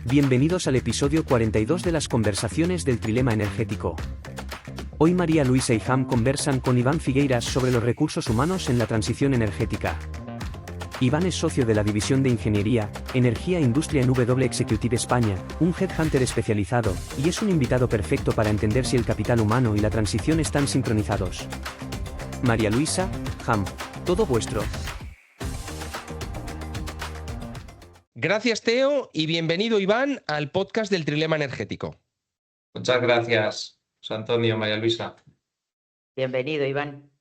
Bienvenidos al episodio 42 de las conversaciones del trilema energético. Hoy María Luisa y Ham conversan con Iván Figueiras sobre los recursos humanos en la transición energética. Iván es socio de la División de Ingeniería, Energía e Industria en W Executive España, un headhunter especializado, y es un invitado perfecto para entender si el capital humano y la transición están sincronizados. María Luisa, Ham, todo vuestro. Gracias, Teo, y bienvenido, Iván, al podcast del Trilema Energético. Muchas gracias, José Antonio, María Luisa. Bienvenido, Iván.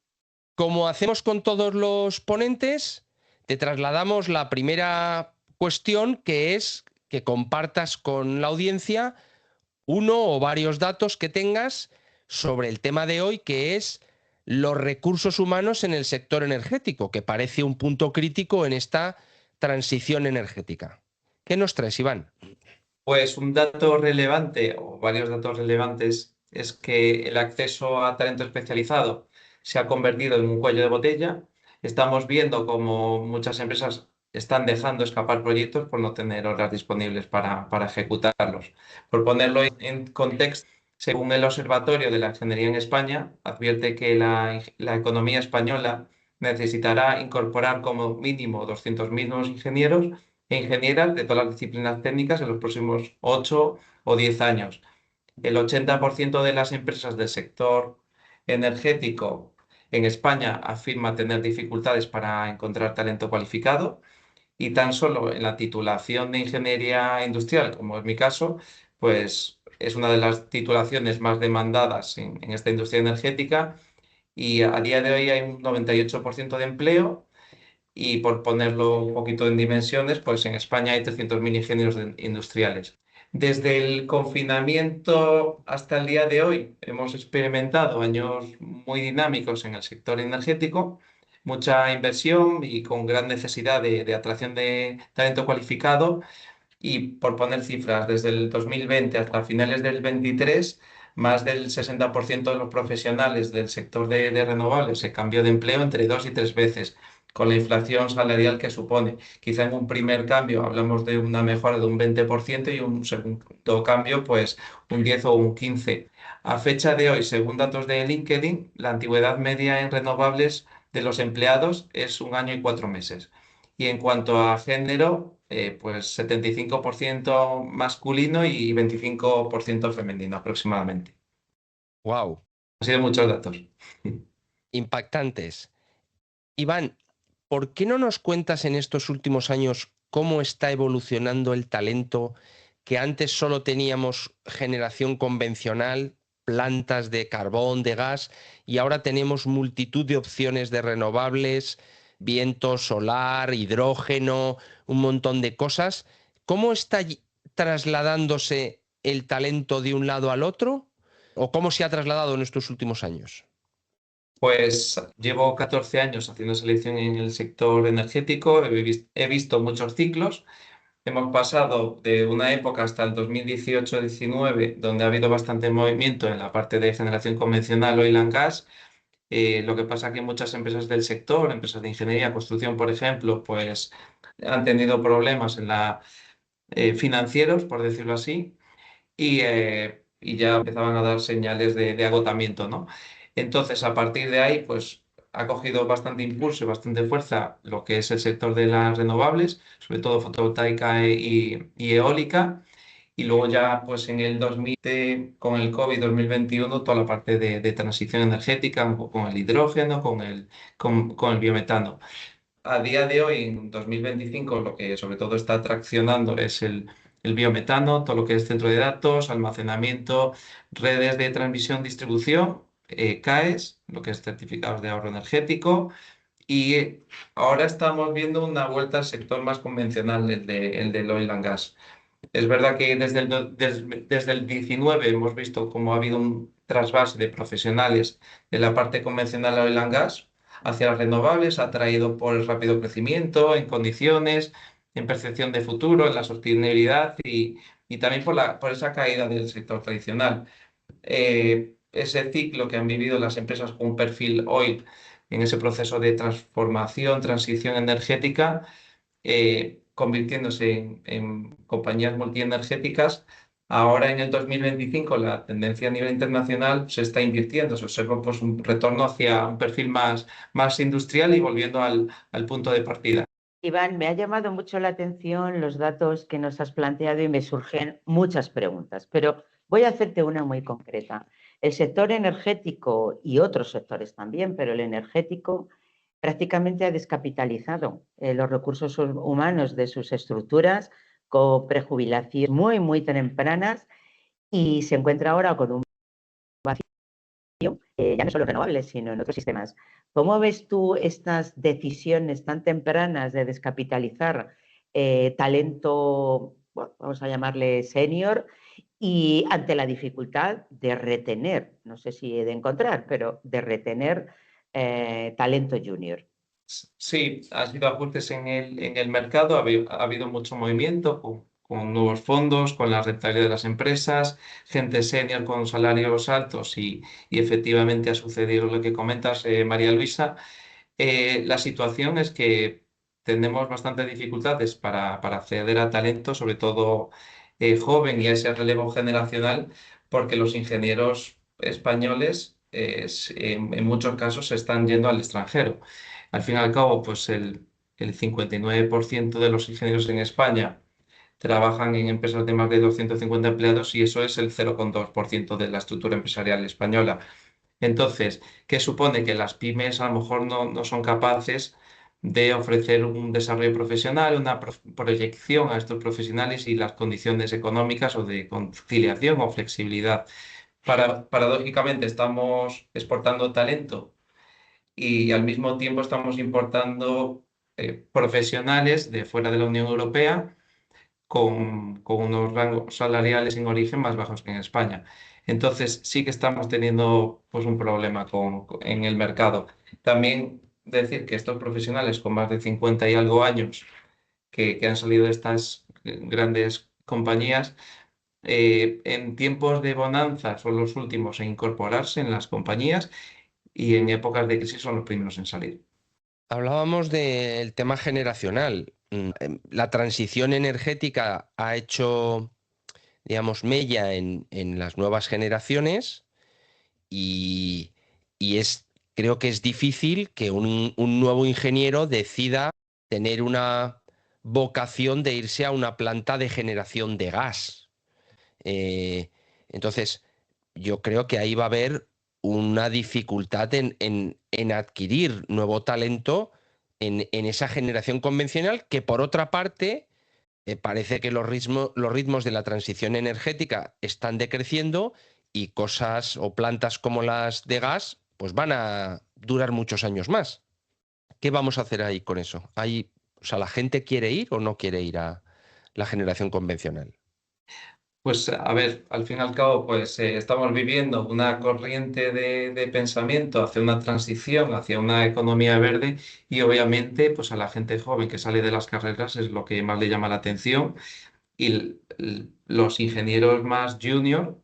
Como hacemos con todos los ponentes, te trasladamos la primera cuestión, que es que compartas con la audiencia uno o varios datos que tengas sobre el tema de hoy, que es los recursos humanos en el sector energético, que parece un punto crítico en esta transición energética. ¿Qué nos traes, Iván? Pues un dato relevante, o varios datos relevantes, es que el acceso a talento especializado se ha convertido en un cuello de botella. Estamos viendo cómo muchas empresas están dejando escapar proyectos por no tener horas disponibles para ejecutarlos. Por ponerlo en contexto, según el Observatorio de la Ingeniería en España, advierte que la economía española necesitará incorporar como mínimo 200.000 nuevos ingenieros e ingenieras de todas las disciplinas técnicas en los próximos 8 o 10 años. El 80% de las empresas del sector energético en España afirma tener dificultades para encontrar talento cualificado, y tan solo en la titulación de ingeniería industrial, como es mi caso, pues es una de las titulaciones más demandadas en esta industria energética, y a día de hoy hay un 98% de empleo. Y por ponerlo un poquito en dimensiones, pues en España hay 300.000 ingenieros industriales. Desde el confinamiento hasta el día de hoy hemos experimentado años muy dinámicos en el sector energético, mucha inversión y con gran necesidad de atracción de talento cualificado. Y por poner cifras, desde el 2020 hasta finales del 23, más del 60% de los profesionales del sector de renovables se cambió de empleo entre 2 y 3 veces, con la inflación salarial que supone. Quizá en un primer cambio hablamos de una mejora de un 20% y un segundo cambio, pues un 10 o un 15%. A fecha de hoy, según datos de LinkedIn, la antigüedad media en renovables de los empleados es 1 año y 4 meses. Y en cuanto a género, pues 75% masculino y 25% femenino aproximadamente. ¡Wow! Han sido muchos datos. Impactantes. Iván, ¿por qué no nos cuentas en estos últimos años cómo está evolucionando el talento, que antes solo teníamos generación convencional, plantas de carbón, de gas, y ahora tenemos multitud de opciones de renovables, viento, solar, hidrógeno, un montón de cosas? ¿Cómo está trasladándose el talento de un lado al otro? ¿O cómo se ha trasladado en estos últimos años? Pues llevo 14 años haciendo selección en el sector energético, he visto muchos ciclos. Hemos pasado de una época hasta el 2018-19, donde ha habido bastante movimiento en la parte de generación convencional, oil and gas. Lo que pasa que muchas empresas del sector, empresas de ingeniería, construcción, por ejemplo, pues han tenido problemas financieros, por decirlo así, y ya empezaban a dar señales de agotamiento, ¿no? Entonces, a partir de ahí, pues ha cogido bastante impulso y bastante fuerza lo que es el sector de las renovables, sobre todo fotovoltaica y eólica. Y luego ya, pues en el 2020, con el COVID 2021, toda la parte de transición energética, con el hidrógeno, con el biometano. A día de hoy, en 2025, lo que sobre todo está traccionando es el biometano, todo lo que es centro de datos, almacenamiento, redes de transmisión, distribución, CAES, lo que es certificados de ahorro energético. Y ahora estamos viendo una vuelta al sector más convencional, el del oil and gas. Es verdad que desde el 19 hemos visto cómo ha habido un trasvase de profesionales de la parte convencional oil and gas hacia las renovables, atraído por el rápido crecimiento en condiciones, en percepción de futuro, en la sostenibilidad y también por esa caída del sector tradicional. Ese ciclo que han vivido las empresas con un perfil oil en ese proceso de transformación, transición energética, convirtiéndose en compañías multienergéticas. Ahora en el 2025 la tendencia a nivel internacional se está invirtiendo, se observa pues, un retorno hacia un perfil más industrial y volviendo al punto de partida. Iván, me ha llamado mucho la atención los datos que nos has planteado y me surgen muchas preguntas, pero voy a hacerte una muy concreta. El sector energético y otros sectores también, pero el energético prácticamente ha descapitalizado los recursos humanos de sus estructuras con prejubilaciones muy tempranas y se encuentra ahora con un ya no solo renovables, sino en otros sistemas. ¿Cómo ves tú estas decisiones tan tempranas de descapitalizar talento, bueno, vamos a llamarle senior, y ante la dificultad de retener, no sé si de encontrar, pero de retener talento junior? Sí, ha sido ajustes en el mercado, ha habido mucho movimiento con nuevos fondos, con la rentabilidad de las empresas, gente senior con salarios altos y efectivamente ha sucedido lo que comentas, María Luisa. La situación es que tenemos bastantes dificultades para acceder a talento, sobre todo joven y a ese relevo generacional, porque los ingenieros españoles en muchos casos se están yendo al extranjero. Al fin y al cabo, pues el 59% de los ingenieros en España trabajan en empresas de más de 250 empleados y eso es el 0,2% de la estructura empresarial española. Entonces, ¿qué supone? Que las pymes a lo mejor no son capaces de ofrecer un desarrollo profesional, una proyección a estos profesionales y las condiciones económicas o de conciliación o flexibilidad. Paradójicamente, estamos exportando talento y al mismo tiempo estamos importando profesionales de fuera de la Unión Europea con unos rangos salariales en origen más bajos que en España. Entonces sí que estamos teniendo pues, un problema en el mercado. También decir que estos profesionales con más de 50 y algo años que han salido de estas grandes compañías, en tiempos de bonanza son los últimos en incorporarse en las compañías y en épocas de crisis son los primeros en salir. Hablábamos del tema generacional. La transición energética ha hecho, digamos, mella en las nuevas generaciones y, y creo que es difícil que un nuevo ingeniero decida tener una vocación de irse a una planta de generación de gas. Eh, entonces, yo creo que ahí va a haber una dificultad en adquirir nuevo talento en esa generación convencional, que por otra parte, parece que los ritmos de la transición energética están decreciendo y cosas o plantas como las de gas, pues van a durar muchos años más. ¿Qué vamos a hacer ahí con eso? O sea, ¿la gente quiere ir o no quiere ir a la generación convencional? Pues a ver, al fin y al cabo, pues estamos viviendo una corriente de pensamiento hacia una transición, hacia una economía verde y obviamente pues a la gente joven que sale de las carreras es lo que más le llama la atención y los ingenieros más junior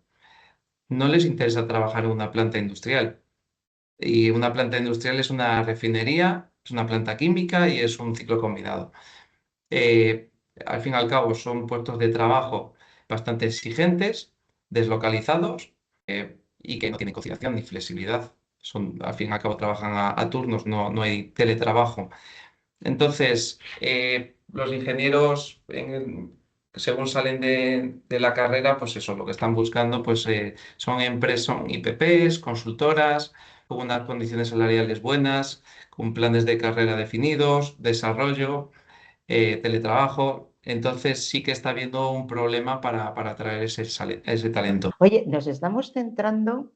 no les interesa trabajar en una planta industrial y una planta industrial es una refinería, es una planta química y es un ciclo combinado. Eh, Al fin y al cabo son puestos de trabajo bastante exigentes, deslocalizados y que no tienen conciliación ni flexibilidad. Al fin y al cabo trabajan a turnos, no hay teletrabajo. Entonces, los ingenieros, según salen de la carrera, pues eso, lo que están buscando pues, son empresas, son IPPs, consultoras, con unas condiciones salariales buenas, con planes de carrera definidos, desarrollo teletrabajo. Entonces sí que está habiendo un problema para atraer ese talento. Oye, nos estamos centrando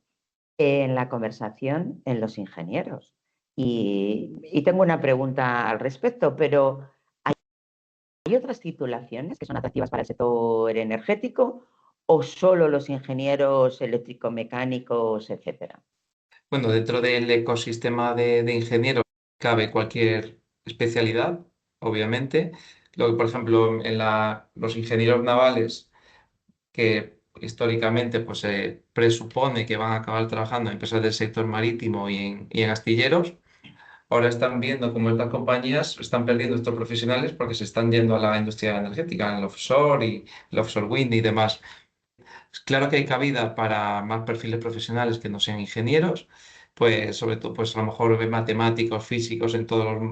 en la conversación en los ingenieros y tengo una pregunta al respecto, pero ¿hay otras titulaciones que son atractivas para el sector energético o solo los ingenieros eléctrico-mecánicos, etcétera? Bueno, dentro del ecosistema de ingenieros cabe cualquier especialidad, obviamente. Lo que, por ejemplo, los ingenieros navales, que históricamente pues, se presupone que van a acabar trabajando en empresas del sector marítimo y en astilleros, ahora están viendo cómo estas compañías están perdiendo estos profesionales porque se están yendo a la industria energética, en el offshore y el offshore wind y demás. Claro que hay cabida para más perfiles profesionales que no sean ingenieros, pues sobre todo, pues a lo mejor matemáticos, físicos en todas las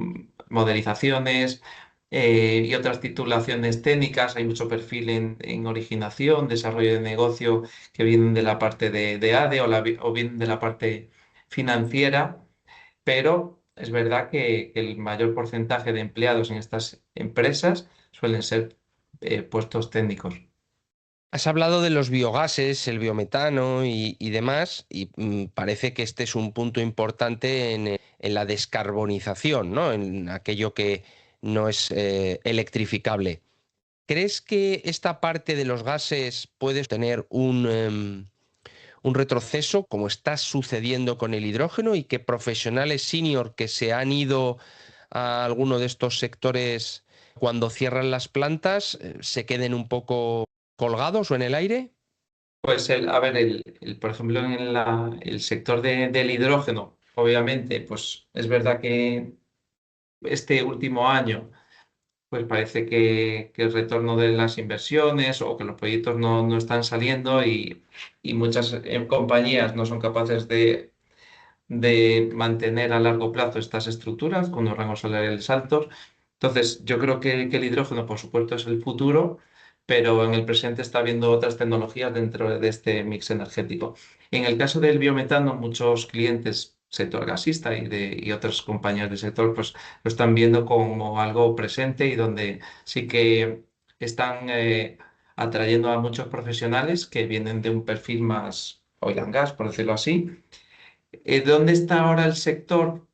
modelizaciones y otras titulaciones técnicas. Hay mucho perfil en originación, desarrollo de negocio que vienen de la parte de ADE o vienen de la parte financiera, pero es verdad que el mayor porcentaje de empleados en estas empresas suelen ser puestos técnicos. Has hablado de los biogases, el biometano y demás, y parece que este es un punto importante en la descarbonización, ¿no? En aquello que no es electrificable. ¿Crees que esta parte de los gases puede tener un retroceso, como está sucediendo con el hidrógeno, y que profesionales senior que se han ido a alguno de estos sectores cuando cierran las plantas se queden un poco colgados o en el aire? Pues a ver, por ejemplo, en el sector del hidrógeno, obviamente, pues es verdad que este último año, pues parece que el retorno de las inversiones o que los proyectos no están saliendo y muchas compañías no son capaces de mantener a largo plazo estas estructuras con los rangos salariales altos. Entonces, yo creo que el hidrógeno, por supuesto, es el futuro, pero en el presente está habiendo otras tecnologías dentro de este mix energético. En el caso del biometano, muchos clientes, sector gasista y otras compañías del sector, pues lo están viendo como algo presente y donde sí que están atrayendo a muchos profesionales que vienen de un perfil más oil and gas, por decirlo así. ¿Dónde está ahora el sector?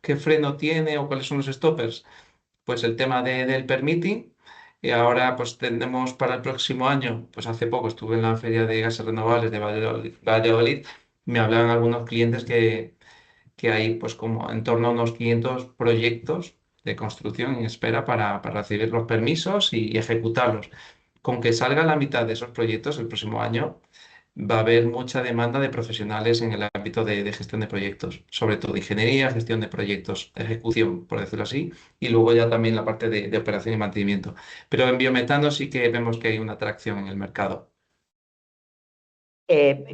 ¿Qué freno tiene o cuáles son los stoppers? Pues el tema del permitting. Y ahora pues tenemos para el próximo año, pues hace poco estuve en la feria de gases renovables de Valladolid, me hablaban algunos clientes que hay pues como en torno a unos 500 proyectos de construcción en espera para recibir los permisos y ejecutarlos. Con que salga la mitad de esos proyectos el próximo año, va a haber mucha demanda de profesionales en el ámbito de gestión de proyectos, sobre todo ingeniería, gestión de proyectos, ejecución, por decirlo así, y luego ya también la parte de operación y mantenimiento. Pero en biometano sí que vemos que hay una atracción en el mercado.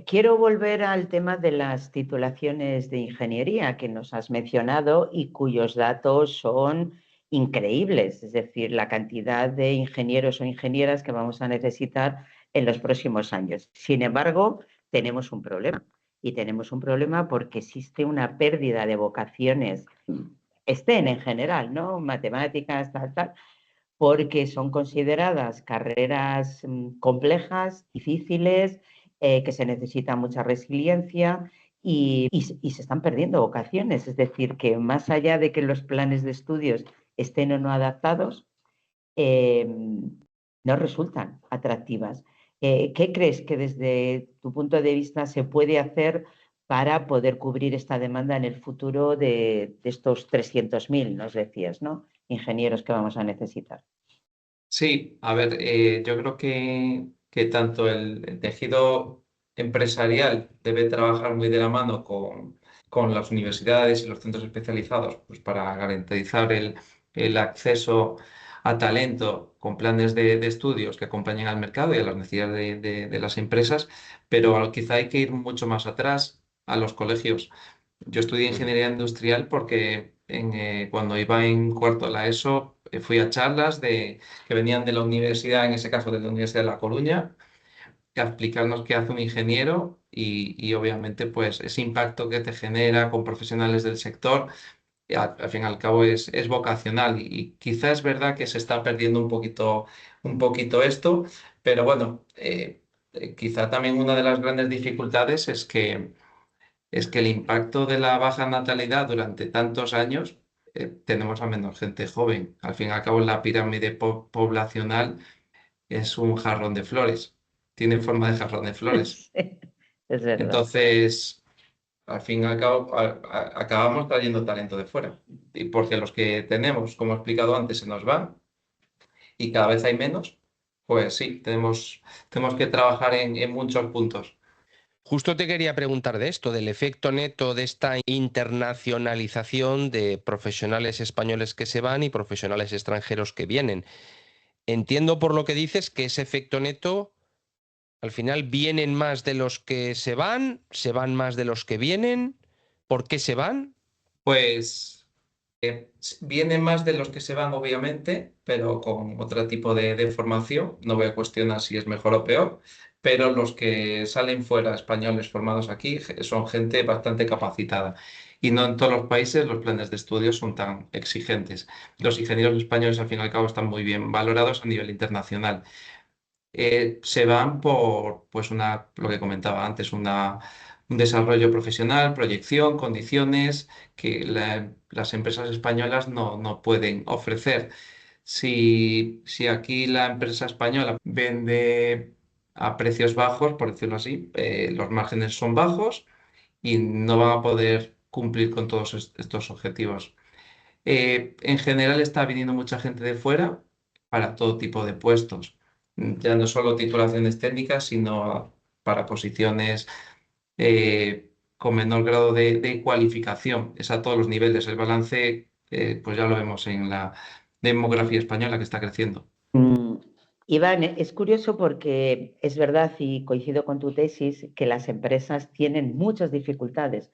Quiero volver al tema de las titulaciones de ingeniería que nos has mencionado y cuyos datos son increíbles, es decir, la cantidad de ingenieros o ingenieras que vamos a necesitar en los próximos años. Sin embargo, tenemos un problema y tenemos un problema porque existe una pérdida de vocaciones, estén en general, ¿no? Matemáticas, tal, porque son consideradas carreras complejas, difíciles, que se necesita mucha resiliencia y se están perdiendo vocaciones. Es decir, que más allá de que los planes de estudios estén o no adaptados, no resultan atractivas. ¿Qué crees que desde tu punto de vista se puede hacer para poder cubrir esta demanda en el futuro de estos 300.000, nos decías, ¿no? Ingenieros que vamos a necesitar? Sí, a ver, yo creo que tanto el tejido empresarial debe trabajar muy de la mano con las universidades y los centros especializados, pues para garantizar el acceso a talento con planes de estudios que acompañen al mercado y a las necesidades de las empresas, pero quizá hay que ir mucho más atrás a los colegios. Yo estudié ingeniería industrial porque cuando iba en cuarto de la ESO fui a charlas que venían de la universidad, en ese caso de la Universidad de La Coruña, a explicarnos qué hace un ingeniero y obviamente pues ese impacto que te genera con profesionales del sector, al fin y al cabo es vocacional y quizás es verdad que se está perdiendo un poquito esto, pero bueno, quizá también una de las grandes dificultades es que el impacto de la baja natalidad durante tantos años, tenemos a menos gente joven. Al fin y al cabo, la pirámide poblacional es un jarrón de flores, tiene forma de jarrón de flores. Sí, es verdad. Entonces, al fin y al cabo, acabamos trayendo talento de fuera. Y porque los que tenemos, como he explicado antes, se nos van y cada vez hay menos, pues sí, tenemos que trabajar en muchos puntos. Justo te quería preguntar de esto, del efecto neto de esta internacionalización de profesionales españoles que se van y profesionales extranjeros que vienen. Entiendo por lo que dices que ese efecto neto, al final, vienen más de los que se van más de los que vienen. ¿Por qué se van? Pues vienen más de los que se van, obviamente, pero con otro tipo de formación. No voy a cuestionar si es mejor o peor, pero los que salen fuera, españoles formados aquí, son gente bastante capacitada. Y no en todos los países los planes de estudio son tan exigentes. Los ingenieros españoles, al fin y al cabo, están muy bien valorados a nivel internacional. Se van por, pues lo que comentaba antes, un desarrollo profesional, proyección, condiciones que las empresas españolas no pueden ofrecer. Si aquí la empresa española vende a precios bajos, por decirlo así, los márgenes son bajos y no van a poder cumplir con todos estos objetivos. En general está viniendo mucha gente de fuera para todo tipo de puestos, ya no solo titulaciones técnicas, sino para posiciones con menor grado de cualificación. Es a todos los niveles. El balance, pues ya lo vemos en la demografía española que está creciendo. Iván, es curioso porque es verdad y coincido con tu tesis que las empresas tienen muchas dificultades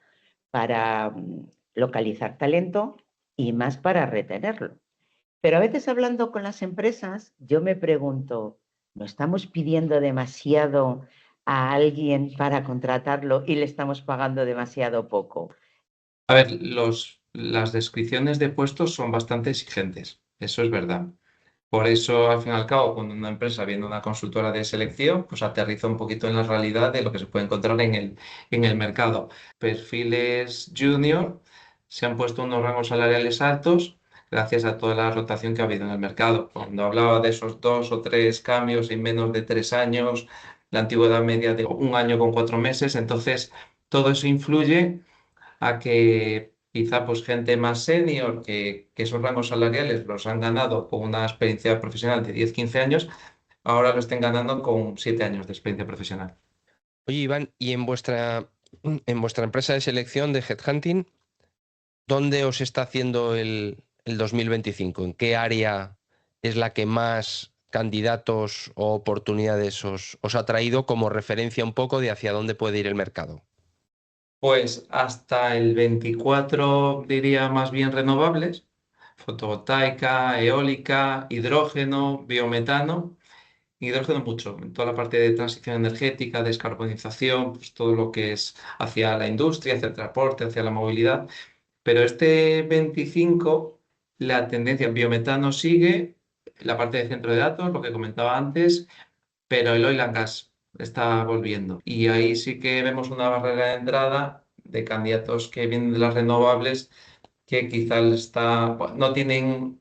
para localizar talento y más para retenerlo. Pero a veces hablando con las empresas, yo me pregunto, ¿no estamos pidiendo demasiado a alguien para contratarlo y le estamos pagando demasiado poco? A ver, las descripciones de puestos son bastante exigentes, eso es verdad. Por eso, al fin y al cabo, cuando una empresa viene una consultora de selección, pues aterriza un poquito en la realidad de lo que se puede encontrar en el mercado. Perfiles junior se han puesto unos rangos salariales altos gracias a toda la rotación que ha habido en el mercado. Cuando hablaba de esos 2 o 3 cambios en menos de 3 años, la antigüedad media de 1 año con 4 meses, entonces todo eso influye a que quizá pues gente más senior que esos rangos salariales los han ganado con una experiencia profesional de 10 15 años, ahora lo estén ganando con 7 años de experiencia profesional. Oye, Iván, ¿y en vuestra empresa de selección de Headhunting, dónde os está haciendo el 2025? ¿En qué área es la que más candidatos o oportunidades os ha traído como referencia un poco de hacia dónde puede ir el mercado? Pues hasta el 24 diría más bien renovables, fotovoltaica, eólica, hidrógeno, biometano. Hidrógeno mucho, en toda la parte de transición energética, descarbonización, pues todo lo que es hacia la industria, hacia el transporte, hacia la movilidad. Pero este 25, la tendencia en biometano sigue, la parte de centro de datos, lo que comentaba antes, pero el oil and gas está volviendo. Y ahí sí que vemos una barrera de entrada de candidatos que vienen de las renovables que quizás no tienen,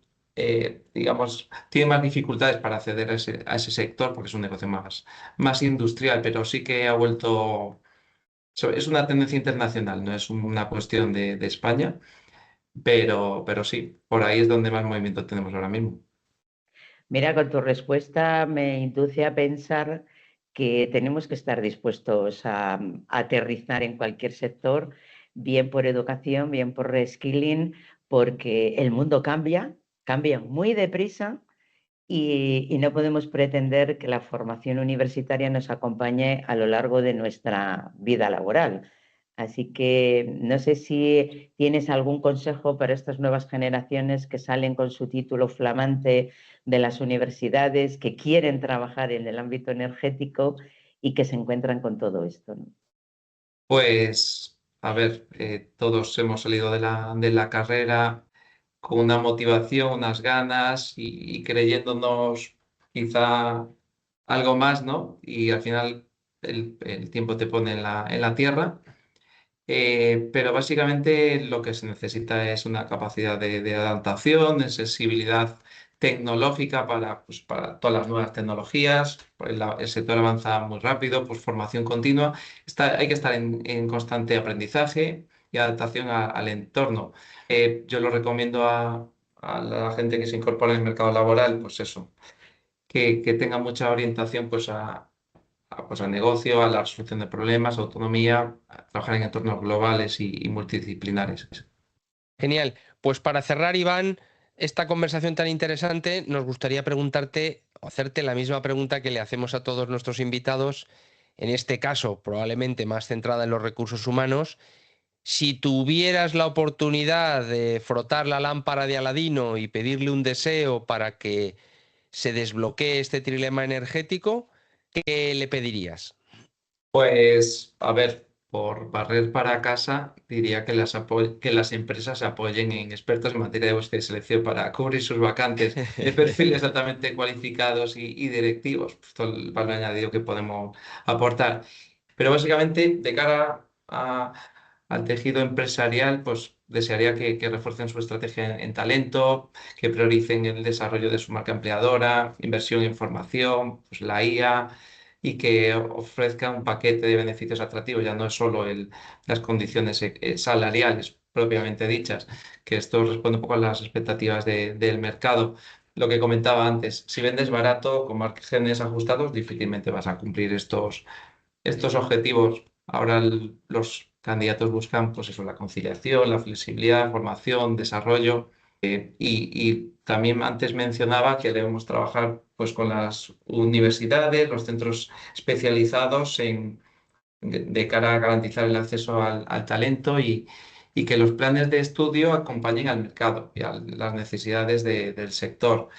digamos, tienen más dificultades para acceder a ese sector porque es un negocio más industrial, pero sí que ha vuelto, es una tendencia internacional, no es una cuestión de España, pero sí, por ahí es donde más movimiento tenemos ahora mismo. Mira, con tu respuesta me induce a pensar que tenemos que estar dispuestos a aterrizar en cualquier sector, bien por educación, bien por reskilling, porque el mundo cambia muy deprisa y no podemos pretender que la formación universitaria nos acompañe a lo largo de nuestra vida laboral. Así que no sé si tienes algún consejo para estas nuevas generaciones que salen con su título flamante de las universidades, que quieren trabajar en el ámbito energético y que se encuentran con todo esto, ¿no? Pues, a ver, todos hemos salido de la carrera con una motivación, unas ganas y creyéndonos quizá algo más, ¿no? Y al final el tiempo te pone en la tierra. Pero básicamente lo que se necesita es una capacidad de adaptación, de sensibilidad tecnológica para todas las nuevas tecnologías. Pues el sector avanza muy rápido, pues formación continua. Hay que estar en constante aprendizaje y adaptación al entorno. Yo lo recomiendo a la gente que se incorpora en el mercado laboral, pues eso, que tenga mucha orientación pues a pues, al negocio, a la resolución de problemas, autonomía, a trabajar en entornos globales y multidisciplinares. Genial. Pues para cerrar, Iván, esta conversación tan interesante, nos gustaría preguntarte o hacerte la misma pregunta que le hacemos a todos nuestros invitados, en este caso probablemente más centrada en los recursos humanos. Si tuvieras la oportunidad de frotar la lámpara de Aladino y pedirle un deseo para que se desbloquee este trilema energético, ¿qué le pedirías? Pues, a ver, por barrer para casa, diría que que las empresas se apoyen en expertos en materia de búsqueda y selección para cubrir sus vacantes de perfiles altamente cualificados y directivos. Pues todo el valor añadido que podemos aportar. Pero básicamente, de cara al tejido empresarial, pues desearía que refuercen su estrategia en talento, que prioricen el desarrollo de su marca empleadora, inversión en formación, pues la IA, y que ofrezca un paquete de beneficios atractivos. Ya no es solo las condiciones salariales propiamente dichas, que esto responde un poco a las expectativas del mercado. Lo que comentaba antes, si vendes barato, con márgenes ajustados, difícilmente vas a cumplir estos objetivos. Ahora los candidatos buscan, pues eso, la conciliación, la flexibilidad, formación, desarrollo. Y también antes mencionaba que debemos trabajar, pues, con las universidades, los centros especializados de cara a garantizar el acceso al talento y que los planes de estudio acompañen al mercado y a las necesidades del sector.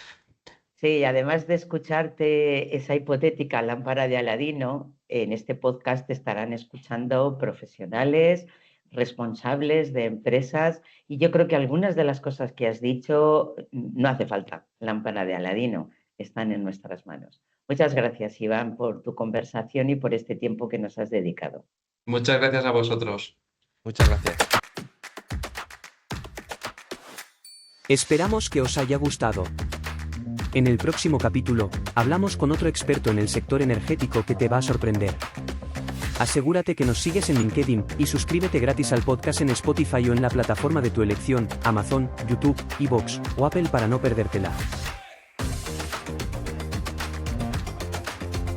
Sí, además de escucharte esa hipotética lámpara de Aladino, en este podcast te estarán escuchando profesionales, responsables de empresas, y yo creo que algunas de las cosas que has dicho no hace falta lámpara de Aladino, están en nuestras manos. Muchas gracias, Iván, por tu conversación y por este tiempo que nos has dedicado. Muchas gracias a vosotros. Muchas gracias. Esperamos que os haya gustado. En el próximo capítulo, hablamos con otro experto en el sector energético que te va a sorprender. Asegúrate que nos sigues en LinkedIn y suscríbete gratis al podcast en Spotify o en la plataforma de tu elección, Amazon, YouTube, iVoox o Apple para no perdértela.